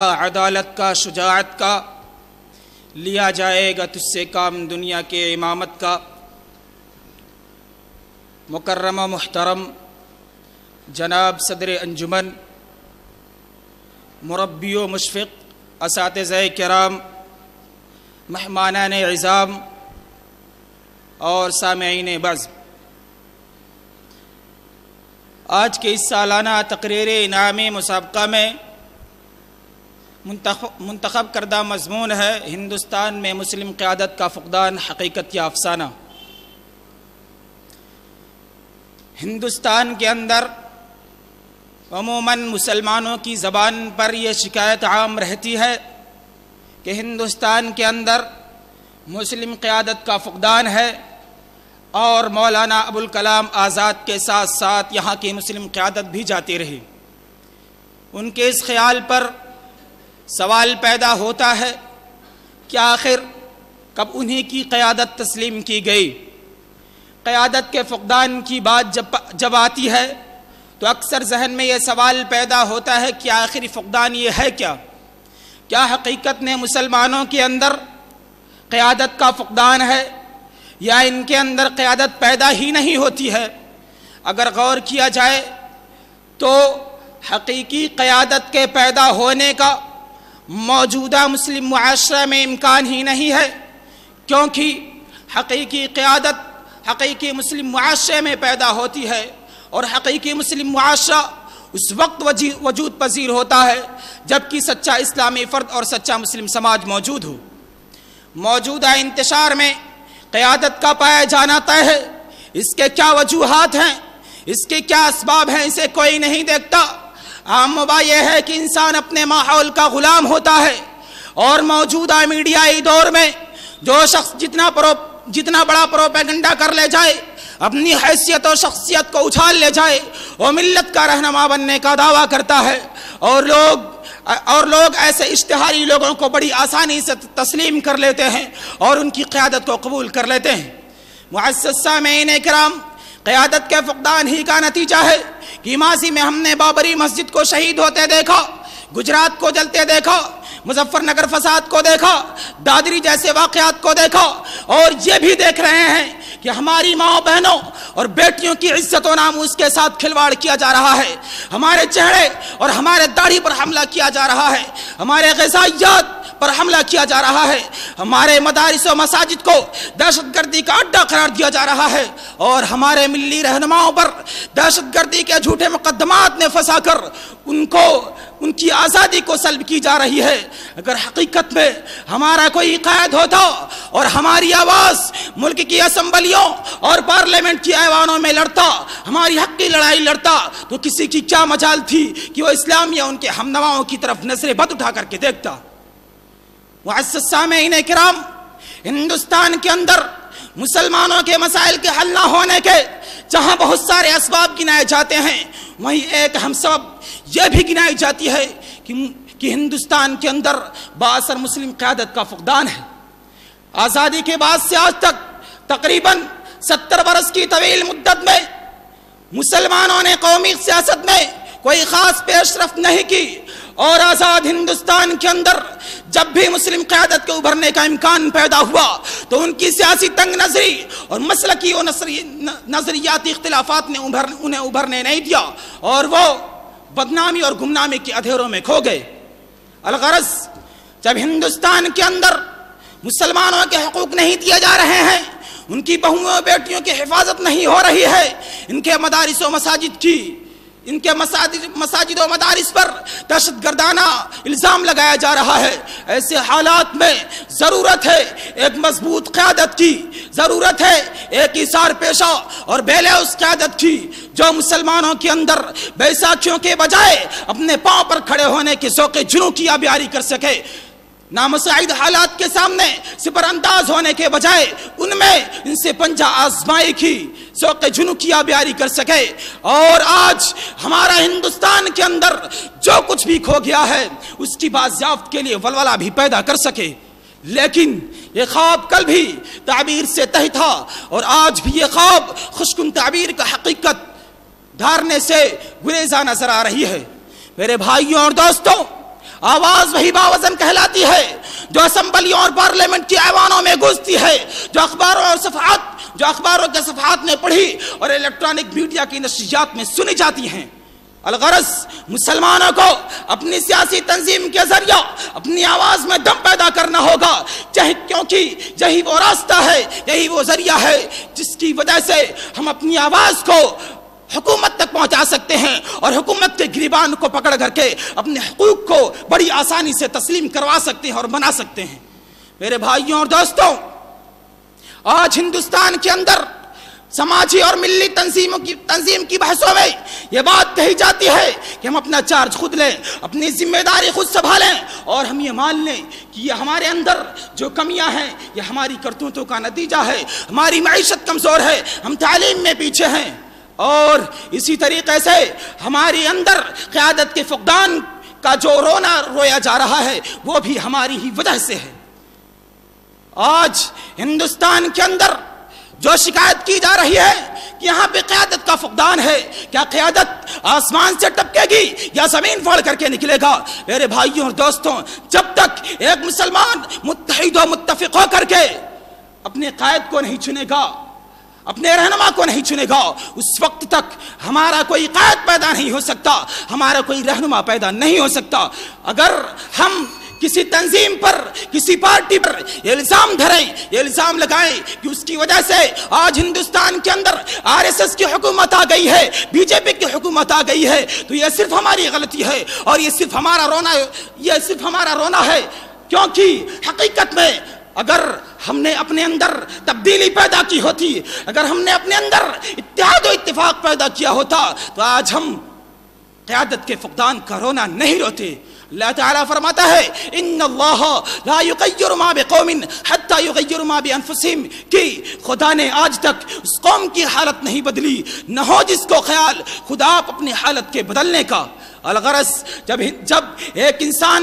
عدالت کا، شجاعت کا، لیا جائے گا تجھ سے کام دنیا کے امامت کا۔ مکرم و محترم جناب صدر انجمن، مربی و مشفق اساتذہ کرام، مہمانان عظام اور سامعین بزم، آج کے اس سالانہ تقریر انعامی مسابقہ میں منتخب کردہ مضمون ہے ہندوستان میں مسلم قیادت کا فقدان، حقیقت یا افسانہ۔ ہندوستان کے اندر عموماً مسلمانوں کی زبان پر یہ شکایت عام رہتی ہے کہ ہندوستان کے اندر مسلم قیادت کا فقدان ہے، اور مولانا ابوالکلام آزاد کے ساتھ ساتھ یہاں کی مسلم قیادت بھی جاتی رہی۔ ان کے اس خیال پر سوال پیدا ہوتا ہے کہ آخر کب انہی کی قیادت تسلیم کی گئی؟ قیادت کے فقدان کی بات جب آتی ہے تو اکثر ذہن میں یہ سوال پیدا ہوتا ہے کہ آخر فقدان یہ ہے کیا؟ کیا حقیقت میں مسلمانوں کے اندر قیادت کا فقدان ہے، یا ان کے اندر قیادت پیدا ہی نہیں ہوتی ہے؟ اگر غور کیا جائے تو حقیقی قیادت کے پیدا ہونے کا موجودہ مسلم معاشرہ میں امکان ہی نہیں ہے، کیونکہ حقیقی قیادت حقیقی مسلم معاشرے میں پیدا ہوتی ہے، اور حقیقی مسلم معاشرہ اس وقت وجود پذیر ہوتا ہے جبکہ سچا اسلامی فرد اور سچا مسلم سماج موجود ہو۔ موجودہ انتشار میں قیادت کا پایا جانا طے ہے، اس کے کیا وجوہات ہیں، اس کے کیا اسباب ہیں، اسے کوئی نہیں دیکھتا۔ عام وبا یہ ہے کہ انسان اپنے ماحول کا غلام ہوتا ہے، اور موجودہ میڈیائی دور میں جو شخص جتنا بڑا پروپیگنڈا کر لے جائے، اپنی حیثیت اور شخصیت کو اچھال لے جائے، وہ ملت کا رہنما بننے کا دعویٰ کرتا ہے، اور لوگ ایسے اشتہاری لوگوں کو بڑی آسانی سے تسلیم کر لیتے ہیں اور ان کی قیادت کو قبول کر لیتے ہیں۔ معزز سامعین کرام، قیادت کے فقدان ہی کا نتیجہ ہے کہ ماضی میں ہم نے بابری مسجد کو شہید ہوتے دیکھا، گجرات کو جلتے دیکھا، مظفر نگر فساد کو دیکھا، دادری جیسے واقعات کو دیکھا، اور یہ بھی دیکھ رہے ہیں کہ ہماری ماں بہنوں اور بیٹیوں کی عزت و ناموس کے ساتھ کھلواڑ کیا جا رہا ہے، ہمارے چہرے اور ہمارے داڑھی پر حملہ کیا جا رہا ہے، ہمارے غذائیات پر حملہ کیا جا رہا ہے، ہمارے مدارس و مساجد کو دہشت گردی کا اڈا قرار دیا جا رہا ہے، اور ہمارے ملی رہنماؤں پر دہشت گردی کے جھوٹے مقدمات میں پھنسا کر ان کی آزادی کو سلب کی جا رہی ہے۔ اگر حقیقت میں ہمارا کوئی قائد ہوتا اور ہماری آواز ملک کی اسمبلیوں اور پارلیمنٹ کی ایوانوں میں لڑتا، ہماری حق کی لڑائی لڑتا، تو کسی کی کیا مجال تھی کہ وہ اسلام یا ان کے ہمنواؤں کی طرف نظر بد اٹھا کر کے دیکھتا؟ معزز سامعین کرام، ہندوستان کے اندر مسلمانوں کے مسائل کے حل نہ ہونے کے جہاں بہت سارے اسباب گنائے جاتے ہیں، وہیں ایک اہم سبب یہ بھی گنائی جاتی ہے کہ ہندوستان کے اندر بااثر مسلم قیادت کا فقدان ہے۔ آزادی کے بعد سے آج تک تقریباً 70 برس کی طویل مدت میں مسلمانوں نے قومی سیاست میں کوئی خاص پیش رفت نہیں کی، اور آزاد ہندوستان کے اندر جب بھی مسلم قیادت کے ابھرنے کا امکان پیدا ہوا تو ان کی سیاسی تنگ نظری اور مسلکی و نظریاتی اختلافات نے انہیں ابھرنے نہیں دیا، اور وہ بدنامی اور گمنامی کے اندھیروں میں کھو گئے۔ الغرض، جب ہندوستان کے اندر مسلمانوں کے حقوق نہیں دیے جا رہے ہیں، ان کی بہوؤں اور بیٹیوں کی حفاظت نہیں ہو رہی ہے، ان کے مدارس و مساجد و مدارس پر دہشت گردانہ الزام لگایا جا رہا ہے، ایسے حالات میں ضرورت ہے ایک مضبوط قیادت کی، ضرورت ہے ایک ایثار پیشہ اور بیلوس قیادت کی، جو مسلمانوں کے اندر بیساکھیوں کے بجائے اپنے پاؤں پر کھڑے ہونے کے ذوق جنوں کی آبیاری کر سکے، نامساعد حالات کے سامنے سپر انداز ہونے کے بجائے ان سے پنجہ آزمائی کی ذوق جنوں کی آبیاری کر سکے، اور آج ہمارا ہندوستان کے اندر جو کچھ بھی کھو گیا ہے اس کی بازیافت کے لیے ولولہ بھی پیدا کر سکے۔ لیکن یہ خواب کل بھی تعبیر سے تہی تھا، اور آج بھی یہ خواب خوشکن تعبیر کا حقیقت دھارنے سے گریزاں نظر آ رہی ہے۔ میرے بھائیوں اور دوستوں، آواز وہی باوزن کہلاتی ہے جو اسمبلیوں اور پارلیمنٹ کی ایوانوں میں گونجتی ہے، جو اخباروں کے صفحات میں پڑھی اور الیکٹرانک میڈیا کی نشریات میں سنی جاتی ہیں۔ الغرض مسلمانوں کو اپنی سیاسی تنظیم کے ذریعہ اپنی آواز میں دم پیدا کرنا ہوگا، کیونکہ یہی وہ راستہ ہے، یہی وہ ذریعہ ہے جس کی وجہ سے ہم اپنی آواز کو حکومت تک پہنچا سکتے ہیں اور حکومت کے گریبان کو پکڑ کر کے اپنے حقوق کو بڑی آسانی سے تسلیم کروا سکتے ہیں اور بنا سکتے ہیں۔ میرے بھائیوں اور دوستوں، آج ہندوستان کے اندر سماجی اور ملی تنظیم کی بحثوں میں یہ بات کہی جاتی ہے کہ ہم اپنا چارج خود لیں، اپنی ذمہ داری خود سنبھالیں، اور ہم یہ مان لیں کہ یہ ہمارے اندر جو کمیاں ہیں یہ ہماری کرتوتوں کا نتیجہ ہے، ہماری معیشت کمزور ہے، ہم تعلیم میں پیچھے ہیں، اور اسی طریقے سے ہمارے اندر قیادت کے فقدان کا جو رویا جا رہا ہے وہ بھی ہماری ہی وجہ سے ہے۔ آج ہندوستان کے اندر جو شکایت کی جا رہی ہے کہ یہاں پہ قیادت کا فقدان ہے، کیا قیادت آسمان سے ٹپکے گی یا زمین پھاڑ کر کے نکلے گا؟ میرے بھائیوں اور دوستوں، جب تک ایک مسلمان متحد و متفق ہو کر کے اپنے قائد کو نہیں چنے گا، اپنے رہنما کو نہیں چنے گا، اس وقت تک ہمارا کوئی قائد پیدا نہیں ہو سکتا، ہمارا کوئی رہنما پیدا نہیں ہو سکتا۔ اگر ہم کسی تنظیم پر، کسی پارٹی پر یہ الزام دھریں، یہ الزام لگائیں کہ اس کی وجہ سے آج ہندوستان کے اندر RSS کی حکومت آ گئی ہے، BJP کی حکومت آ گئی ہے، تو یہ صرف ہماری غلطی ہے اور یہ صرف ہمارا رونا ہے، کیونکہ حقیقت میں اگر ہم نے اپنے اندر تبدیلی پیدا کی ہوتی، اگر ہم نے اپنے اندر اتحاد و اتفاق پیدا کیا ہوتا، تو آج ہم قیادت کے فقدان کا رونا نہیں روتے۔ اللہ تعالیٰ فرماتا ہے ان اللہ لا یغیر ما بقوم حتی یغیروا ما بانفسہم، کہ خدا نے آج تک اس قوم کی حالت نہیں بدلی، نہ ہو جس کو خیال خدا اپنی حالت کے بدلنے کا۔ الغرض جب ایک انسان